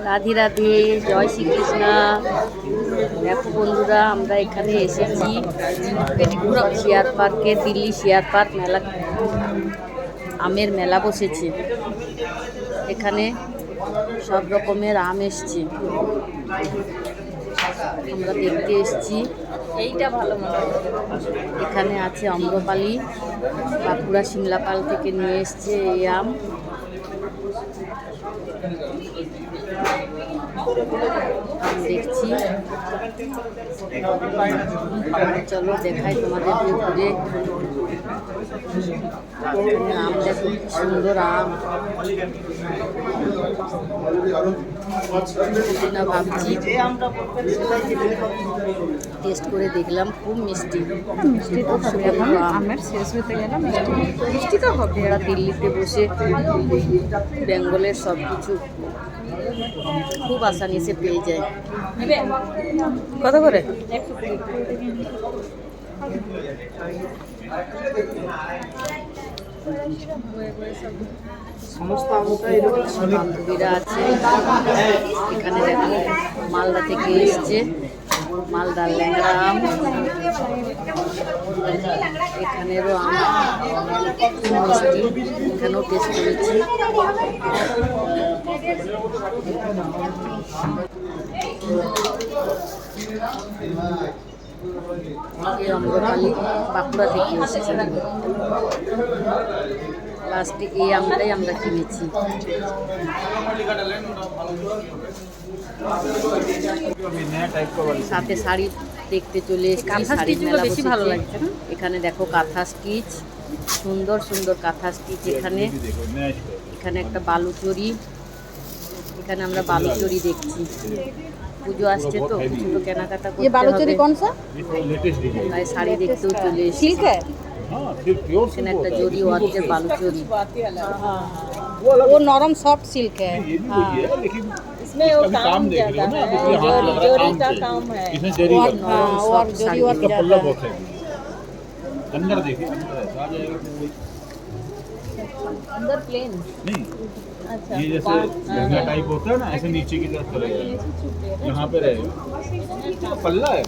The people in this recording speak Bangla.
রাধে রাধে, জয় শ্রীকৃষ্ণ। দেখো বন্ধুরা, আমরা এখানে এসেছি শেয়ার পার্কে। দিল্লি শেয়ার পার্ক মেলা, আমের মেলা বসেছে। এখানে সব রকমের আম এসছে, আমরা দেখতে এসেছি। এইটা ভালো মনে হয়। এখানে আছে আম্রপালি, বাঁকুড়া সিমলাপাল থেকে নিয়ে এসছে এই আম। দেখছি, চলো দেখাই তোমাদের ঘুরে। আম দেখো, সুন্দর আম। না ভাবছি টেস্ট করে দেখলাম, খুব মিষ্টি। মিষ্টি তো হবে, এখন আমের শেষ হতে গেলে মিষ্টি মিষ্টি তো হবে। ওরা দিল্লিতে বসে বেঙ্গলের সব কিছু খুব আসানি সে পেয়ে যায়। কত করে? বান্ধবীরা আছে এখানে, দেখো মালদা থেকে এসছে, মালদার ল্যাংড়া আম। এখানেরও আম মিষ্টি, এখানেও টেস্ট করেছি। আম্রপালি বাঁকুড়া থেকে এসেছে। লাস্টে এই আমটাই আমরা কিনেছি। সাথে শাড়ি দেখতে চলে এসেছি, শাড়ির মেলা বেশি ভালো লাগছে। এখানে দেখো কাঁথা স্টিচ, সুন্দর সুন্দর কাঁথা স্টিচ। এখানে এখানে একটা বালুচরি, এখানে আমরা বালুচরি দেখছি। পুজো আসছে তো, কিছু তো কেনাকাটা করতে হবে। বালুচরি কোন সা? তাই শাড়ি দেখতেও চলে এসেছি। এখানে একটা জরি ওয়ার্কের বালুচরি, वो नरम सॉफ्ट सिल्क है। इसमें वो काम ज्यादा है, जोरी का काम है। इसमें जरी और जोरी वर्क इसका पल्ला ज्यादा बहुत है। अंदर देखिए, अंदर ऐसा आ जाएगा कोई अंदर प्लेन। नहीं, अच्छा, ये जैसे लहंगा टाइप होता है ना, ऐसे नीचे की तरफ चलेगा, यहाँ पे रहेगा। पल्ला है।